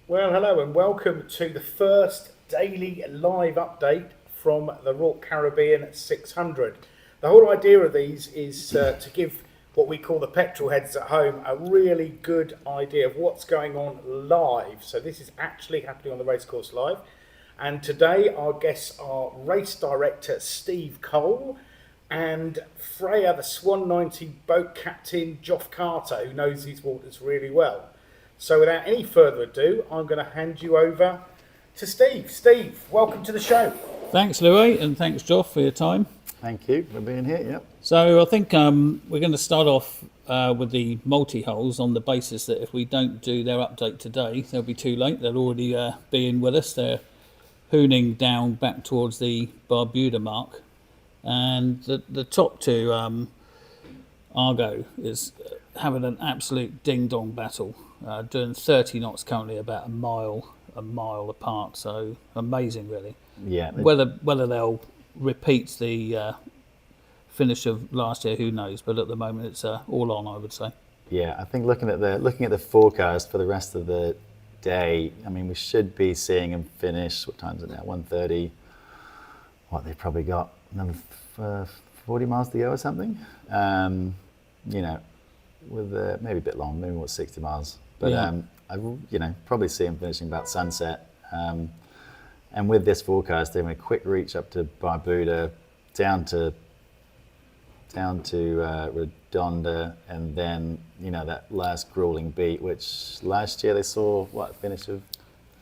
Well, hello and welcome to the first daily live update from the RORC Caribbean 600. The whole idea of these is to give what we call the petrol heads at home a really good idea of what's going on live. So this is actually happening on the racecourse live. And today our guests are race director Steve Cole and Freya, the Swan 90 boat captain Joph Carter, who knows these waters really well. So without any further ado, I'm going to hand you over to Steve. Steve, welcome to the show. Thanks, Louis, and thanks, Joph, for your time. Thank you for being here. Yep. So I think we're going to start off with the multi-hulls on the basis that if we don't do their update today, they'll be too late. They'll already be in with us. They're hooning down back towards the Barbuda mark. And the top two, Argo, is having an absolute ding-dong battle, doing 30 knots currently, about a mile apart. So amazing, really. Yeah. Whether they'll repeat the finish of last year, who knows? But at the moment, it's all on, I would say. Yeah, I think looking at the forecast for the rest of the day, I mean, we should be seeing them finish. What time is it now? 1:30. What, they've probably got another 40 miles to go or something. You know, with maybe a bit long, maybe 60 miles. But Yeah. I probably see them finishing about sunset. And with this forecast, they're going to quick reach up to Barbuda, down to Redonda, and then that last grueling beat, which last year they saw finish of.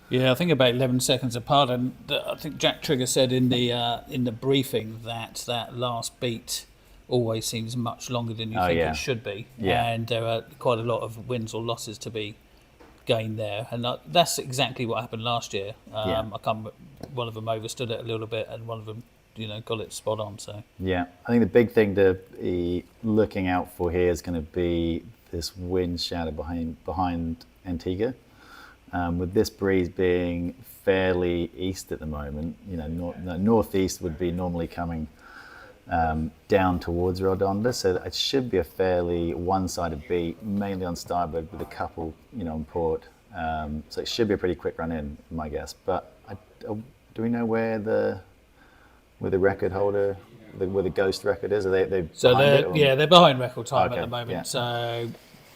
Yeah, I think about 11 seconds apart, and I think Jack Trigger said in the briefing that last beat always seems much longer than you think it should be, and there are quite a lot of wins or losses to be gained there, and that's exactly what happened last year. One of them overstood it a little bit, and one of them, got it spot on. So yeah, I think the big thing to be looking out for here is going to be this wind shadow behind Antigua. With this breeze being fairly east at the moment, northeast would be normally coming down towards Redonda, so it should be a fairly one-sided beat, mainly on starboard with a couple, on port. So it should be a pretty quick run in, my guess. But do we know where the record holder, where the ghost record is? Are they so they're behind record time at the moment. Yeah. So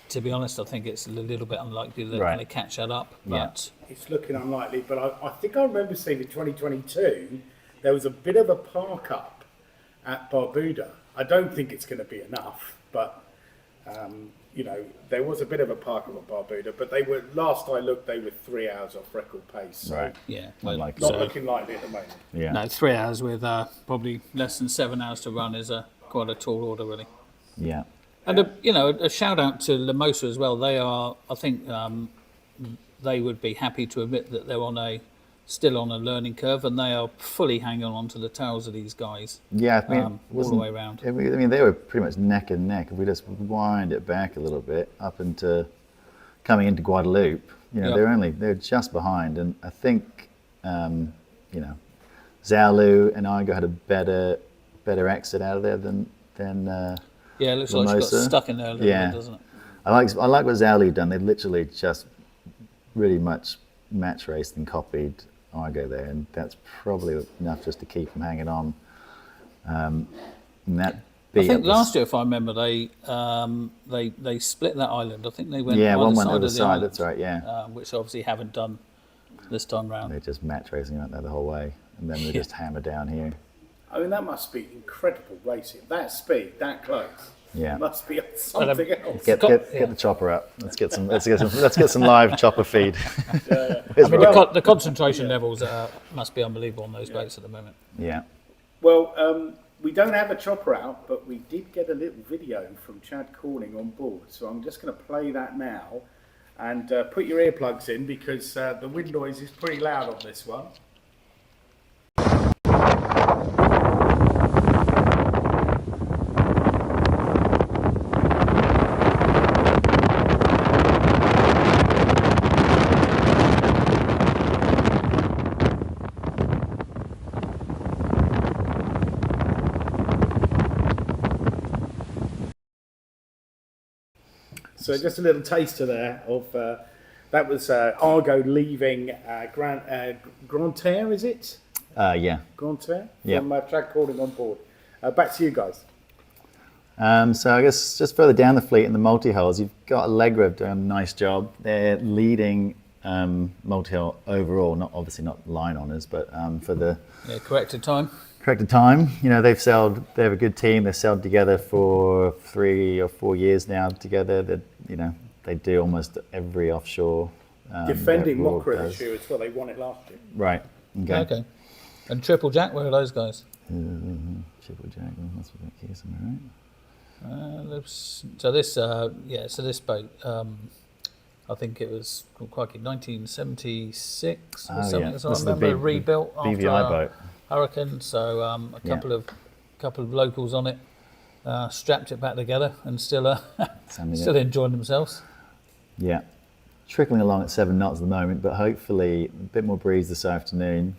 to be honest, I think it's a little bit unlikely they're going to catch that up. But It's looking unlikely, but I think I remember seeing in 2022 there was a bit of a park up at Barbuda. I don't think it's going to be enough, but there was a bit of a park up at Barbuda, but they were, last I looked, they were 3 hours off record pace. So right. Yeah. Not looking likely at the moment. Yeah. No, 3 hours with probably less than 7 hours to run is quite a tall order, really. Yeah. And a shout out to Lamosa as well. They are, I think, they would be happy to admit that they're still on a learning curve, and they are fully hanging on to the tails of these guys. Yeah, I mean, all the way around. I mean, they were pretty much neck and neck. If we just wind it back a little bit up into coming into Guadeloupe, they're just behind, and I think Zalu and Igo had a better exit out of there than. Yeah, it looks like she got stuck in there a little bit, doesn't it? I like what Zalu done. They literally just really much match raced and copied Argo there, and that's probably enough just to keep them hanging on. And that I think last year, if I remember, they split that island. I think they went one went side over of the the side. island, That's right. Yeah, which obviously haven't done this time round. They're just match racing out there the whole way, and then they just hammer down here. I mean, that must be incredible racing. That speed, that close. Yeah, it must be something else. Get the chopper up. Let's get some live chopper feed. Yeah. I mean, the concentration levels must be unbelievable on those boats at the moment. Yeah. Well, we don't have a chopper out, but we did get a little video from Chad Corning on board. So I'm just going to play that now, and put your earplugs in because the wind noise is pretty loud on this one. So just a little taster there of That was Argo leaving Grand Terre, is it? Yeah. Grand Terre? Yep. From Track Calling on board. Back to you guys. So I guess just further down the fleet in the multi-hulls, you've got Allegra doing a nice job. They're leading multi-hull overall, obviously not line honours, but for the corrected time. You know, they have a good team. They've sailed together for 3 or 4 years now together. That, you know, they do almost every offshore. Defending Mockra this year as well. They won it last year. Right. Okay. And Triple Jack, where are those guys? Triple Jack, that's what that is, am I right? So this boat, I think it was quite 1976 or something. As I remember, rebuilt after BVI boat. Hurricane. So a couple of locals on it strapped it back together and still enjoying themselves. Yeah, trickling along at 7 knots at the moment, but hopefully a bit more breeze this afternoon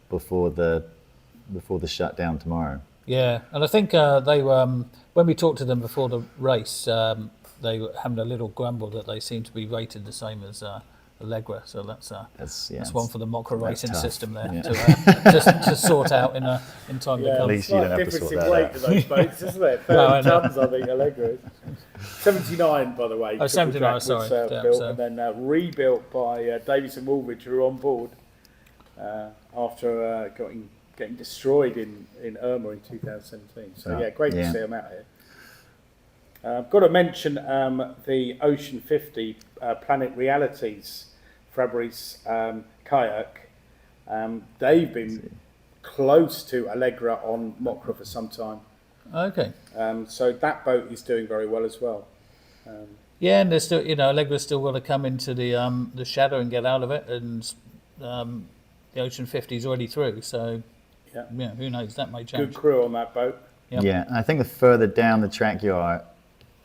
before the shutdown tomorrow. Yeah, and I think they were when we talked to them before the race, they were having a little grumble that they seem to be rated the same as Allegra, so that's one for the Mockra racing system there to sort out in time to come. At least you don't have to sort that weight out. to those boats, isn't it? 30 tons, I think, Allegra is. 79, by the way. Oh, 79, sorry. Built, and then rebuilt by Davies and Woolwich, who were on board after getting destroyed in Irma in 2017. So, great to see them out here. I've got to mention the Ocean 50 Planet Realities Fabrice kayak. They've been close to Allegra on Mockra for some time. Okay. So that boat is doing very well as well. Yeah, and there's still, Allegra's still got to come into the shadow and get out of it, and the Ocean 50 is already through. So, who knows? That may change. Good crew on that boat. Yep. Yeah, I think the further down the track you are,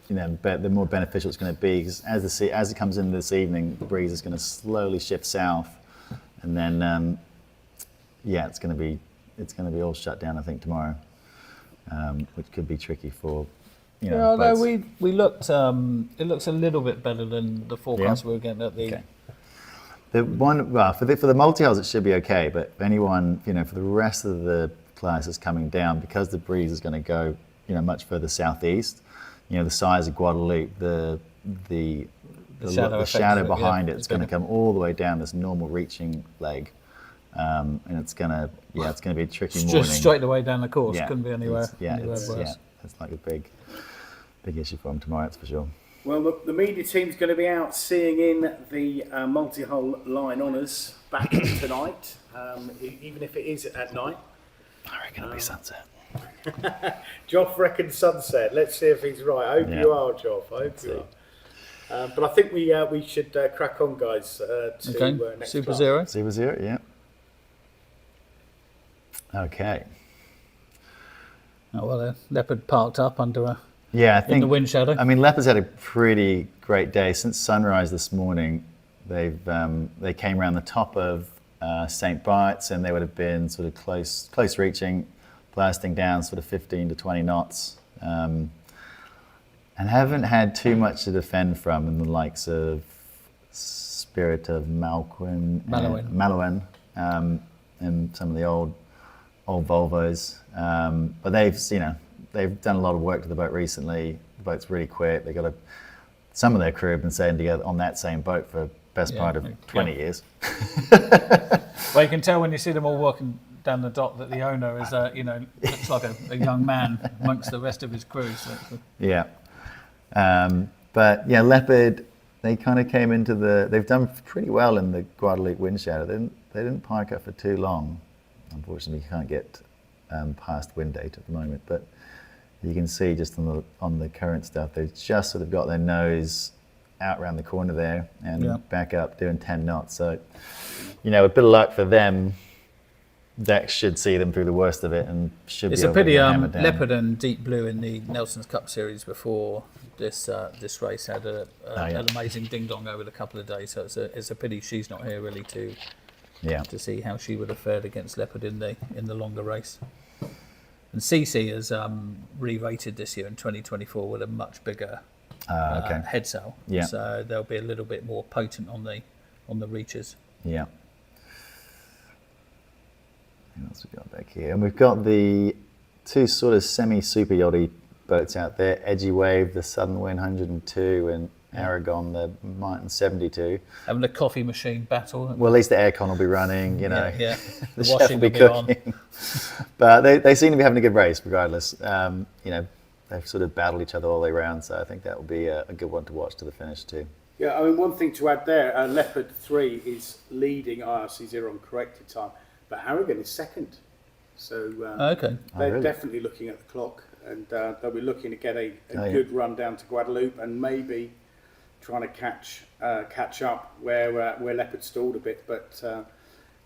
the more beneficial it's going to be, because as it comes in this evening, the breeze is going to slowly shift south, and then it's going to be all shut down, I think, tomorrow, which could be tricky for although we looked, it looks a little bit better than the forecast we were getting at the. Okay. The one, for the multi-hulls it should be okay, but if anyone, for the rest of the class is coming down, because the breeze is going to go, much further southeast. The size of Guadeloupe, the shadow behind it's going to come all the way down this normal reaching leg, and it's going to be a tricky morning. Just straight away down the course. Couldn't be anywhere. It's like a big issue for them tomorrow, that's for sure. Well, the media team's going to be out seeing in the multi-hull line honours back tonight, even if it is at night. I reckon it'll be sunset. Joph reckons sunset. Let's see if he's right. I hope you are, Joph. I hope you are. But I think we should crack on, guys. To next Super class. Zero. Super Zero, yeah. Okay. Oh well, Leopard parked up under I think in the wind shadow. I mean, Leopard's had a pretty great day since sunrise this morning. They came around the top of St. Bart's, and they would have been sort of close reaching, blasting down sort of 15 to 20 knots, and haven't had too much to defend from in the likes of Spirit of Malouin, and some of the old Volvos. But they've done a lot of work to the boat recently. The boat's really quick. Some of their crew have been sailing together on that same boat for the best part of 20 years. Well, you can tell when you see them all walking down the dock that the owner is, looks like a young man amongst the rest of his crew. So. Yeah. But Leopard, they kind of came into they've done pretty well in the Guadeloupe wind shadow. They didn't park up for too long. Unfortunately, you can't get past wind date at the moment, but you can see just on the current stuff, they've just sort of got their nose out around the corner there and back up doing 10 knots. So, a bit of luck for them. That should see them through the worst of it, and should it's be a able to pity hammer down. Leopard and Deep Blue in the Nelson's Cup Series before this race had an amazing ding dong over a couple of days. So it's a pity she's not here really to see how she would have fared against Leopard in the longer race. And CC is re-rated this year in 2024 with a much bigger Okay. head sail. Yeah. So they'll be a little bit more potent on the reaches. Yeah. What else we got back here? And we've got the two sort of semi-super yachty boats out there, Edgy Wave, the Southern Wind 102, and Aragon, the Martin 72. Having a coffee machine battle. Well, at least the aircon will be running, you know. Yeah. The The chef washing will be will be cooking. But they seem to be having a good race regardless. You know, they've sort of battled each other all the way around, so I think that will be a good one to watch to the finish too. Yeah, I mean, one thing to add there, Leopard 3 is leading IRC Zero on corrected time, but Aragon is second. So Okay. they're really? definitely looking at the clock, and they'll be looking to get a yeah. good run down to Guadeloupe and maybe trying to catch up where Leopard stalled a bit. But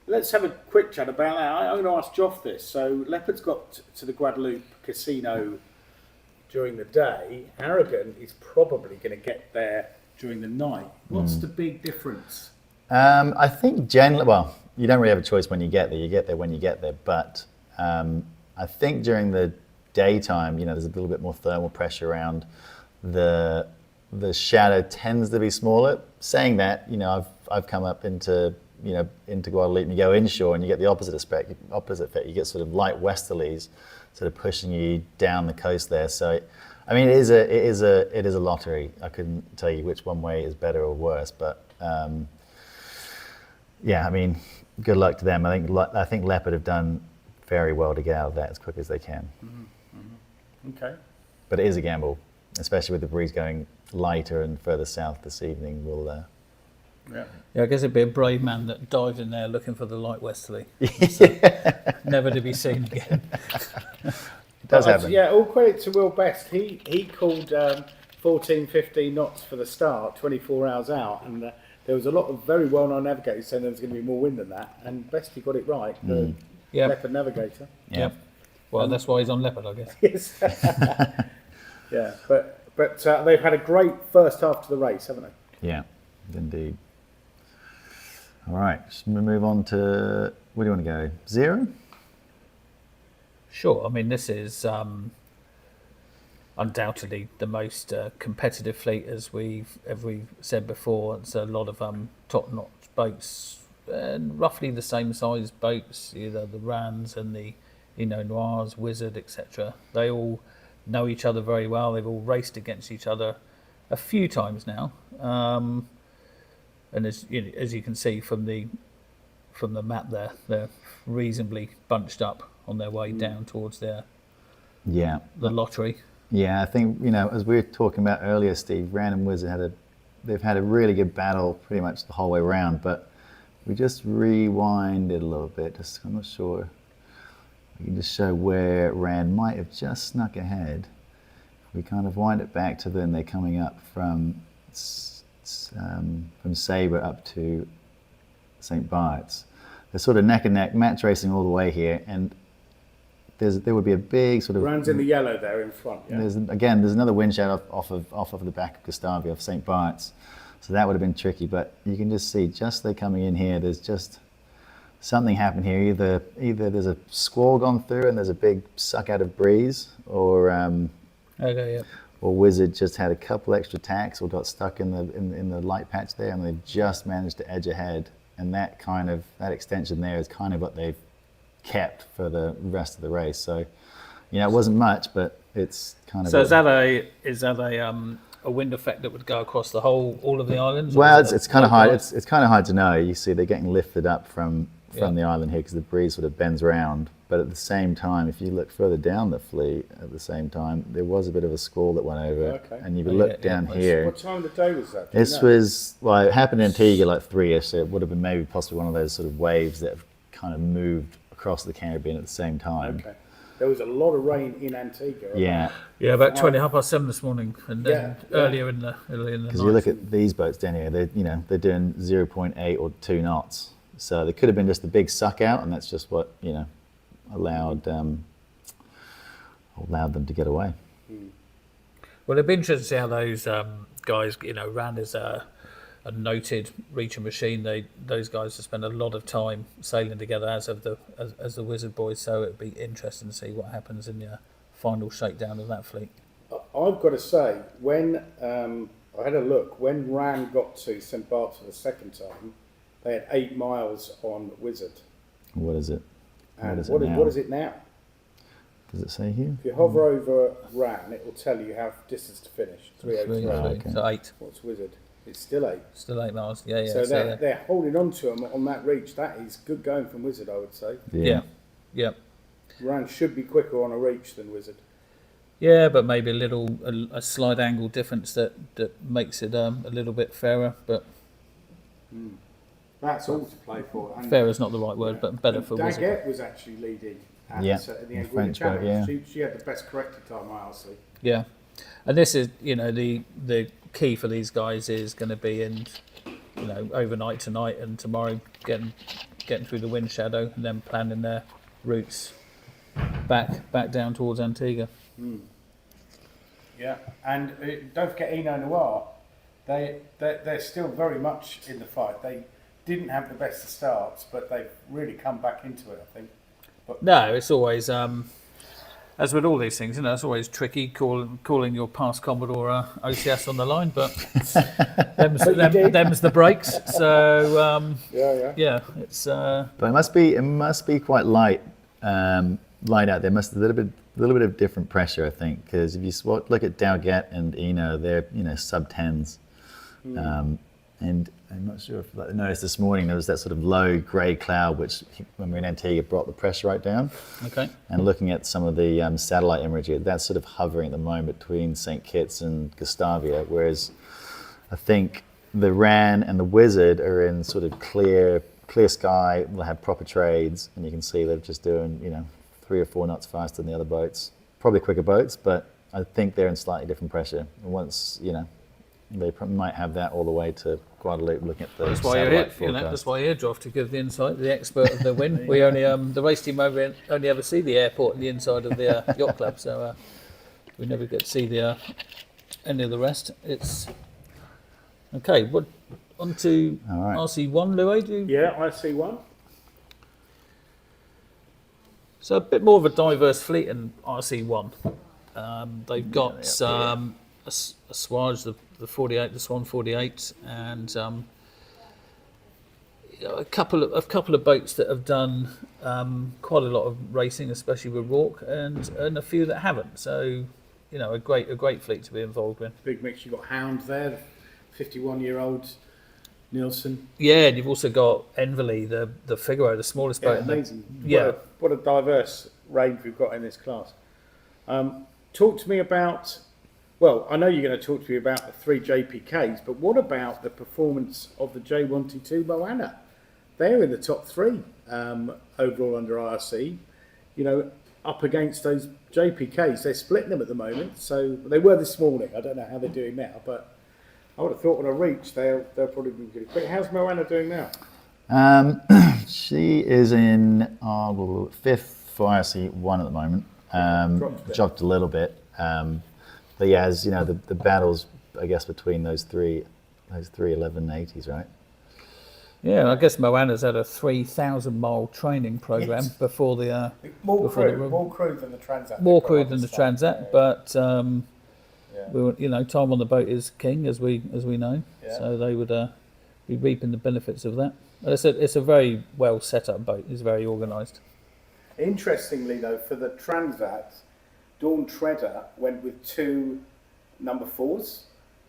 let's have a quick chat about that. I'm going to ask Joph this. So Leopard's got to the Guadeloupe casino during the day. Aragon is probably going to get there during the night. What's the big difference? I think generally, well, you don't really have a choice when you get there. You get there when you get there. But I think during the daytime, you know, there's a little bit more thermal pressure around. The shadow tends to be smaller. Saying that, you know, I've come up into Guadeloupe and you go inshore and you get the opposite effect. You get sort of light westerlies, sort of pushing you down the coast there. So, I mean, it is a lottery. I couldn't tell you which one way is better or worse, but yeah, I mean, good luck to them. I think Leopard have done very well to get out of that as quick as they can. Okay. But it is a gamble, especially with the breeze going lighter and further south this evening. Yeah. Yeah, I guess it'd be a brave man that dived in there looking for the light westerly. Never to be seen again. It does happen. Yeah, all credit to Will Best. He called 14, 15 knots for the start, 24 hours out, and there was a lot of very well-known navigators saying there was going to be more wind than that, and Bestie got it right, the Leopard navigator. Yeah. Well, that's why he's on Leopard, I guess. Yes. Yeah, but they've had a great first half to the race, haven't they? Yeah, indeed. All right, just move on to, where do you want to go? Zero? Sure. I mean, this is undoubtedly the most competitive fleet, as we've said before. It's a lot of top-notch boats, and roughly the same size boats, either the Rans and the Noirs, Wizard, etc. They all know each other very well. They've all raced against each other a few times now, and as you can see from the map there, they're reasonably bunched up on their way down towards the lottery. Yeah, I think, as we were talking about earlier, Steve, Ran and Wizard they've had a really good battle pretty much the whole way around, but we just rewind it a little bit. I'm not sure. We can just show where Ran might have just snuck ahead. We kind of wind it back to then they're coming up from Sabre up to St. Bart's. They're sort of neck and neck, match racing all the way here, and there would be a big sort of... Ran's in the yellow there in front, yeah. There's another wind shadow off of the back of Gustavia, of St. Bart's, so that would have been tricky, but you can just see, just they're coming in here, there's just something happened here. Either there's a squall gone through and there's a big suck out of breeze, or Wizard just had a couple extra tacks or got stuck in the light patch there, and they just managed to edge ahead, and that extension there is kind of what they've kept for the rest of the race. So, it wasn't much, but it's kind of. So is that a wind effect that would go across all of the islands? Well, it's kind of hard. It's kind of hard to know. You see, they're getting lifted up from the island here because the breeze sort of bends around. But at the same time, if you look further down the fleet, at the same time, there was a bit of a squall that went over. Okay. And you look down here. What time of the day was that? This was, it happened in Antigua like 3-ish, so it would have been maybe possibly one of those sort of waves that have kind of moved across the Caribbean at the same time. Okay. There was a lot of rain in Antigua. Yeah. Yeah, about 7:20 this morning, and then earlier in the night. Because you look at these boats down here, they're doing 0.8 or 2 knots. So there could have been just a big suck out, and that's just what allowed them to get away. Well, it'd be interesting to see how those guys, Ran is a noted reacher machine. Those guys have spent a lot of time sailing together, as the Wizard boys. So it'd be interesting to see what happens in the final shakedown of that fleet. I've got to say, when I had a look, when Ran got to St Bart's for the second time, they had 8 miles on Wizard. What is it? And what what is it now? Does it say here? If you hover over Ran, it will tell you how distance to finish. 303. okay. So 8. What's Wizard? It's still 8. Still 8 miles. Yeah, yeah. So they're holding on to them on that reach. That is good going from Wizard, I would say. Yeah. Ran should be quicker on a reach than Wizard. Yeah, but maybe a slight angle difference that makes it a little bit fairer. But That's all to play for. And fair is not the right word, but better for Wizard. Daguette was actually leading at Yeah, in the end French challenge. boat, She had the best corrected time, IRC. Yeah, and this is the key for these guys is going to be in overnight tonight and tomorrow getting through the wind shadow and then planning their routes back down towards Antigua. Yeah, and don't forget Eno Noir. They're still very much in the fight. They didn't have the best of starts, but they've really come back into it, I think. But No, it's always as with all these things, it's always tricky calling your past Commodore OCS on the line, but them's the breaks. So yeah, it's. But it must be quite light out there. Must a little bit of different pressure, I think, because if you look at Daguette and Eno, they're sub 10s, and I'm not sure if I noticed this morning there was that sort of low grey cloud which, when we were in Antigua, brought the pressure right down. Okay. And looking at some of the satellite imagery, that's sort of hovering at the moment between St Kitts and Gustavia, whereas I think the Ran and the Wizard are in sort of clear sky. Will have proper trades, and you can see they're just doing 3 or 4 knots faster than the other boats. Probably quicker boats, but I think they're in slightly different pressure. And once they might have that all the way to Guadeloupe, looking at the That's why you're here. forecast. That's why you're here, Joph, to give the insight, the expert of the wind. We only the race team only ever see the airport and the inside of the yacht club, so we never get to see any of the rest. It's okay. What on to All right. RC One, Louis? yeah, IRC One. So a bit more of a diverse fleet in RC One. They've got a Swage, the 48, the Swan 48, and a couple of boats that have done quite a lot of racing, especially with RORC, and a few that haven't. So a great fleet to be involved in. Big mix. You've got Hound there, 51-year-old Nielsen. Yeah, and you've also got Enverley, the Figaro, the smallest boat. Amazing. Yeah. What a diverse range we've got in this class. Talk to me about. Well, I know you're going to talk to me about the 3 JPKs, but what about the performance of the J122 Moana? They're in the top 3 overall under IRC. Up against those JPKs, they're splitting them at the moment. So they were this morning. I don't know how they're doing now, but I would have thought on a reach they'll probably be good. But how's Moana doing now? She is in 5th for IRC One at the moment. Dropped a little bit. But yeah, as the battles, I guess, between those three 1180s, right? Yeah, I guess Moana's had a 3,000-mile training program before the More crew than the Transat. more crew than the Transat, but time on the boat is king, as we know. Yeah. So they would be reaping the benefits of that. It's a very well set up boat. It's very organised. Interestingly, though, for the Transat, Dawn Treader went with 2 number 4s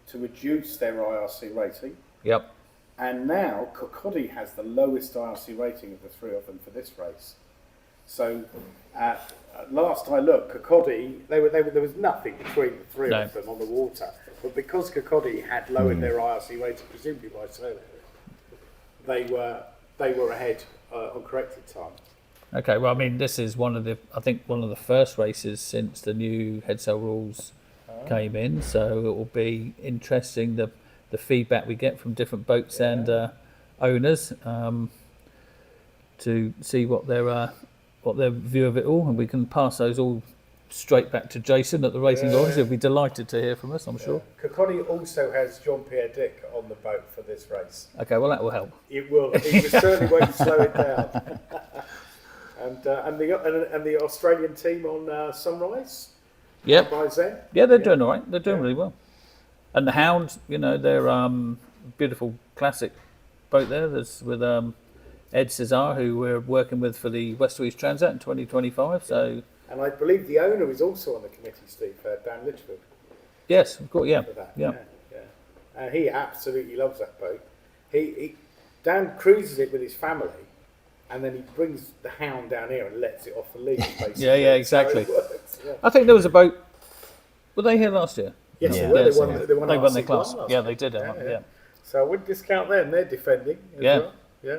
to reduce their IRC rating. Yep. And now Kokodi has the lowest IRC rating of the 3 of them for this race. So last I looked, Kokodi, there was nothing between the 3 of them on the water. But because Kokodi had lowered their IRC rating, presumably by so, they were ahead on corrected time. Okay, well, I mean, this is one of the first races since the new head sail rules came in, so it will be interesting the feedback we get from different boats and owners to see what their view of it all, and we can pass those all straight back to Jason at the Racing Lodge. He'll be delighted to hear from us, I'm sure. Kokodi also has Jean-Pierre Dick on the boat for this race. Okay, well, that will help. It will. It certainly won't slow it down. And the Australian team on Sunrise, Yep. By Zen. Yeah, they're doing all right. They're doing really well. And the Hound, they're beautiful classic boat there. There's with Ed Cesar, who we're working with for the West to East Transat in 2025. So, and I believe the owner is also on the committee, Steve, Dan Litchfield. yes, of course, yeah, For that. yeah. And he absolutely loves that boat. Dan cruises it with his family, and then he brings the Hound down here and lets it off the leash, basically. Yeah, exactly. So it works, yeah. I think there was a boat. Were they here last year? Yes, Yeah. they were. Yes, They won, yeah. they won, They won their RC class. One last Yeah, year. they did. Yeah. So I wouldn't discount them. They're defending as Yeah. well. Yeah.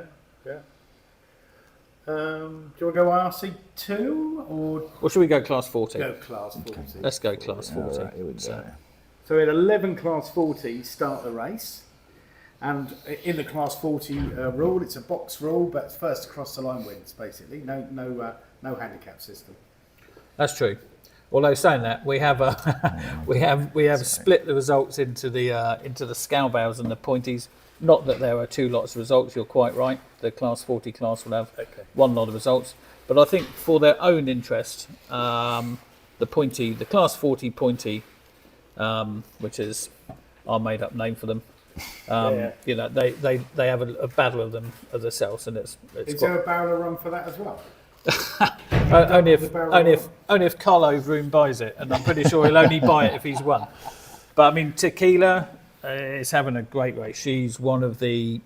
Do you want to go IRC 2 or Or should we go class 40? go class 40? Let's go class 40. All right, here we go. So we had 11 class 40 start the race. And in the class 40 rule, it's a box rule, but first across the line wins, basically. No handicap system. That's true. Although saying that, we have we have split the results into the scow bows and the pointies. Not that there are two lots of results. You're quite right. The class 40 class will have one lot of results, but I think for their own interest, the class 40 pointy, which is our made-up name for them. They have a battle of them of themselves, and it's Is there a barrel run for that as well? only if Carlo Vroom buys it, and I'm pretty sure he'll only buy it if he's won. But I mean, Tequila is having a great race. She's one of the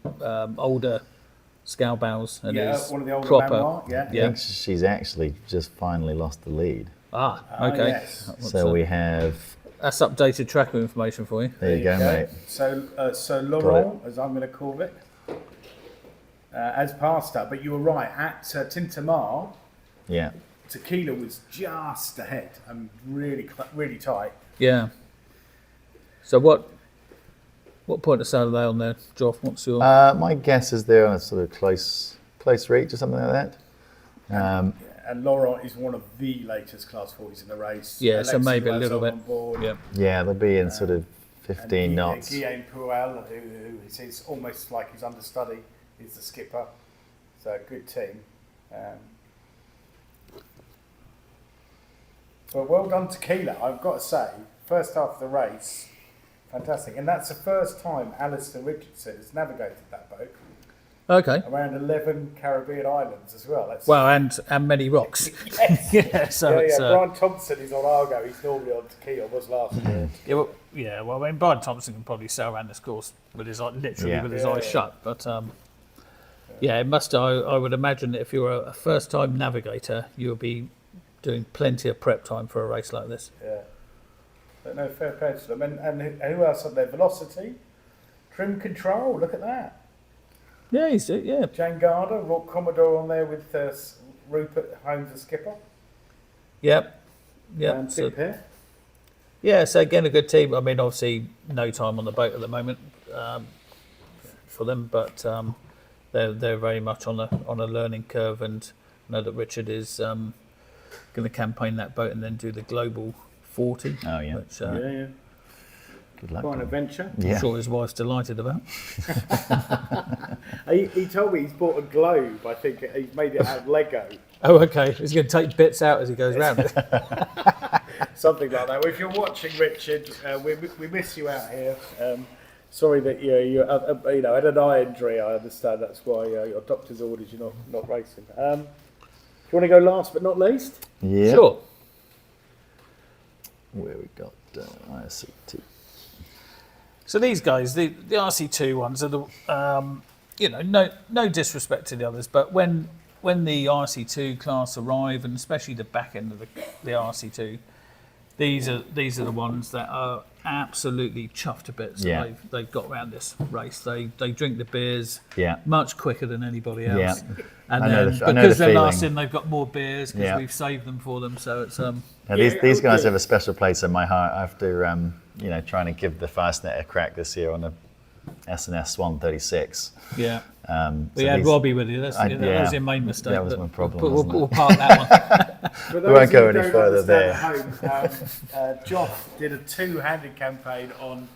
older scow bows, and is one of the older proper. Manoir, I think she's actually just finally lost the lead. Okay. Yes. So we have. That's updated tracker information for you. There you go, mate. So Laurent, as I'm going to call it, has passed her. But you were right. At Tintamar, Yeah. Tequila was just ahead and really tight. Yeah. So what point of sale are they on there, Joph? What's your? My guess is they're on a sort of close reach or something like that. And Laurent is one of the latest class 40s in the race. Yeah, so Alexis maybe a little Loiseau bit. on board. Yeah. Yeah, they'll be in sort of 15 knots. Guillaume Puel, who is almost like his understudy, is the skipper. So a good team. But well done, Tequila. I've got to say, first half of the race, fantastic. And that's the first time Alistair Richardson has navigated that boat. Okay. Around 11 Caribbean islands as well. That's Well, and many rocks. yes. Yeah. So it's. Brian Thompson is on Argo. He's normally on Tequila. Was last year. Well, I mean, Brian Thompson can probably sail around this course with his with his eyes shut. But it must. I would imagine that if you're a first-time navigator, you'll be doing plenty of prep time for a race like this. Yeah. But no, fair play to them. And who else on there? Velocity, Trim Control. Look at that. Yeah, he's it. Yeah. Jane Garder, RORC Commodore on there with Rupert Holmes, the skipper. Yep. And So, Pip here. yeah. So again, a good team. I mean, obviously, no time on the boat at the moment for them, but they're very much on a learning curve, and I know that Richard is going to campaign that boat and then do the global 40. Oh, yeah. Which, Yeah. Good luck. Quite an adventure. Yeah. I'm sure his wife's delighted about. He told me he's bought a globe. I think he's made it out of Lego. Oh, okay. He's going to take bits out as he goes round it. Something like that. Well, if you're watching, Richard, we miss you out here. Sorry that you had an eye injury. I understand that's why your doctor's orders you're not racing. Do you want to go last but not least? Yeah. Sure. Where we got IRC Two. So these guys, the RC2 ones are the, no disrespect to the others, but when the RC2 class arrive, and especially the back end of the RC2, these are the ones that are absolutely chuffed to bits. Yeah. They've got around this race. They drink the beers Yeah. much quicker than anybody else. Yeah. And I know then the- I know because the they're last feeling. in, they've got more beers because Yeah. we've saved them for them. So it's Now, Yeah, these guys okay. have a special place in my heart after trying to give the Fastnet a crack this year on a S&S Swan 36. yeah. So We had these- Robbie with you. That yeah. was your main mistake. That was but my problem, We'll, wasn't it? we'll park that one. For We won't those go who any don't further understand at home, Joph did a two-handed campaign on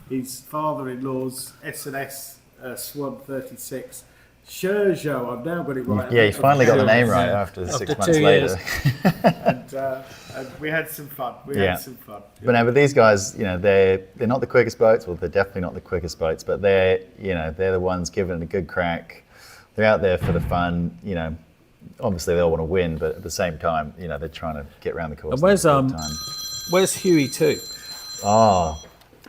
his father-in-law's S&S Swan 36 Sergio, I've now got it right. Yeah, he's finally got the name right Yeah. after After 6 months 2 later. And we had some fun. Yeah. But these guys, they're not the quickest boats. Well, they're definitely not the quickest boats, but they're the ones giving it a good crack. They're out there for the fun. Obviously they all want to win, but at the same time, they're trying to get around the course. And where's at the same time. where's Huey too? Oh,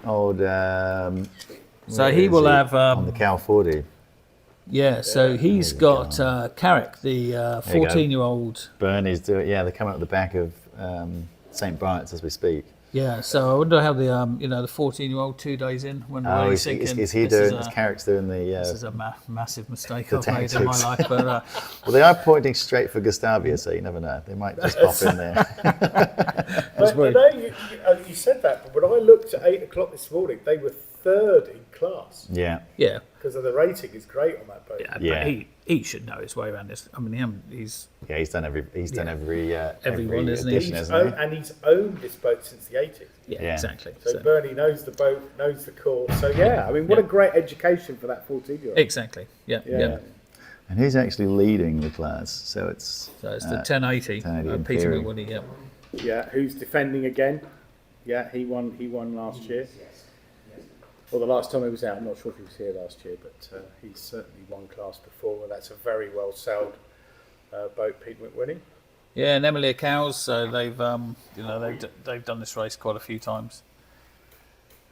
old. So he will have on the Cal 40. Yeah, so he's got Carrick, the 14-year-old. Bernie's doing. Yeah, they're coming up the back of St. Bart's as we speak. Yeah, so I wonder how the the 14-year-old 2 days in when we're thinking. Is he doing? Is Carrick's doing the? This is a massive mistake I've made in my life, but. Well, they are pointing straight for Gustavia, so you never know. They might just pop in there. But you said that, but when I looked at 8 o'clock this morning, they were third in class. Yeah. Because of the rating is great on that boat. Yeah. But he should know his way around this. I mean, he's done every one, isn't he? edition, hasn't he? And he's owned this boat since the 80s. Yeah, exactly. So Bernie knows the boat, knows the course. So what a great education for that 14-year-old. Exactly. Yeah. And who's actually leading the class? So it's the 1080. Peter McWoody. Yeah. Yeah. Who's defending again? Yeah, he won last year. Well, the last time he was out, I'm not sure if he was here last year, but he's certainly won class before. Well, that's a very well sailed boat, Pete McWhinney. Yeah, and Emily Cows. So they've they've done this race quite a few times.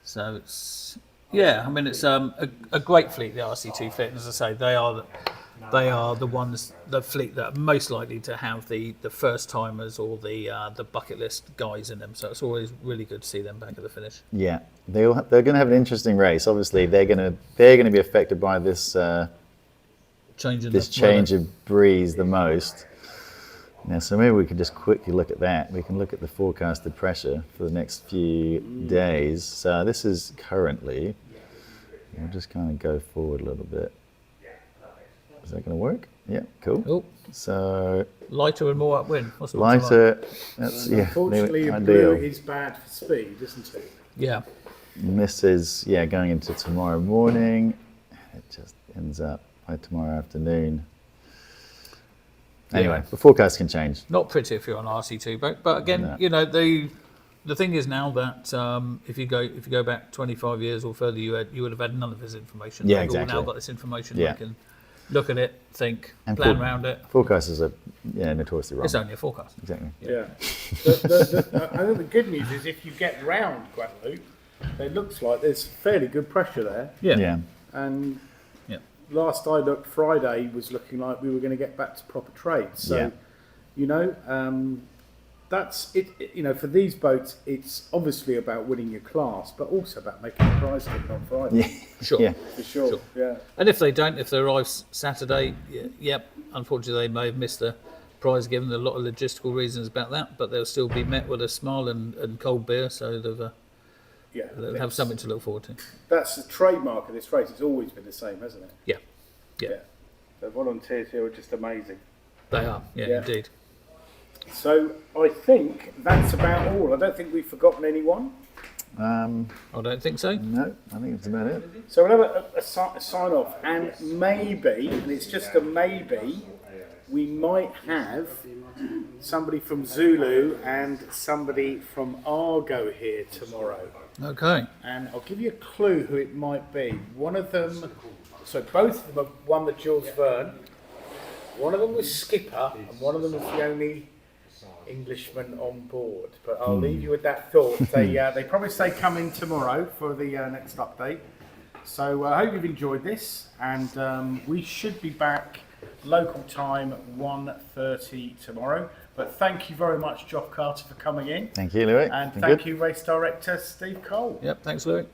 So it's it's a great fleet, the RC2 fleet. And as I say, they are the ones, the fleet that are most likely to have the first timers or the bucket list guys in them. So it's always really good to see them back at the finish. Yeah, they're going to have an interesting race. Obviously, they're going to be affected by this change of breeze the most. Now, so maybe we could just quickly look at that. We can look at the forecasted pressure for the next few days. So this is currently. We'll just kind of go forward a little bit. Is that going to work? Yeah, cool. Oh. So lighter and more upwind. What's lighter. That's unfortunately, blue is bad for speed, isn't it? Yeah. This is going into tomorrow morning. It just ends up by tomorrow afternoon. Anyway, the forecast can change. Not pretty if you're on RC2 boat, but again, the thing is now that if you go back 25 years or further, you would have had none of this information. Yeah, We've exactly. all now got this information. We can look at it, think, and plan around it. Forecasters are notoriously wrong. It's only a forecast. Exactly. Yeah. I think the good news is if you get round Guadalupe, it looks like there's fairly good pressure there. Yeah. And last I looked, Friday was looking like we were going to get back to proper trade. So, that's it. For these boats, it's obviously about winning your class, but also about making a prize given on Friday. Yeah. Sure. Yeah. For sure. Yeah. And if they arrive Saturday, unfortunately they may have missed the prize given. There are a lot of logistical reasons about that, but they'll still be met with a smile and cold beer, so they'll have something to look forward to. That's the trademark of this race. It's always been the same, hasn't it? Yeah. The volunteers here are just amazing. They are, indeed. So I think that's about all. I don't think we've forgotten anyone. I don't think so. No, I think that's about it. So we'll have a sign off, and maybe, and it's just a maybe, we might have somebody from Zulu and somebody from Argo here tomorrow. Okay. And I'll give you a clue who it might be. One of them, so both of them have won the Jules Verne. One of them was skipper, and one of them was the only Englishman on board. But I'll leave you with that thought. They promised they'd come in tomorrow for the next update. So I hope you've enjoyed this, and we should be back local time 1:30 tomorrow. But thank you very much, Joph Carter, for coming in. Thank you, Louis. And thank you, race director Steve Cole. Yep, thanks, Louis.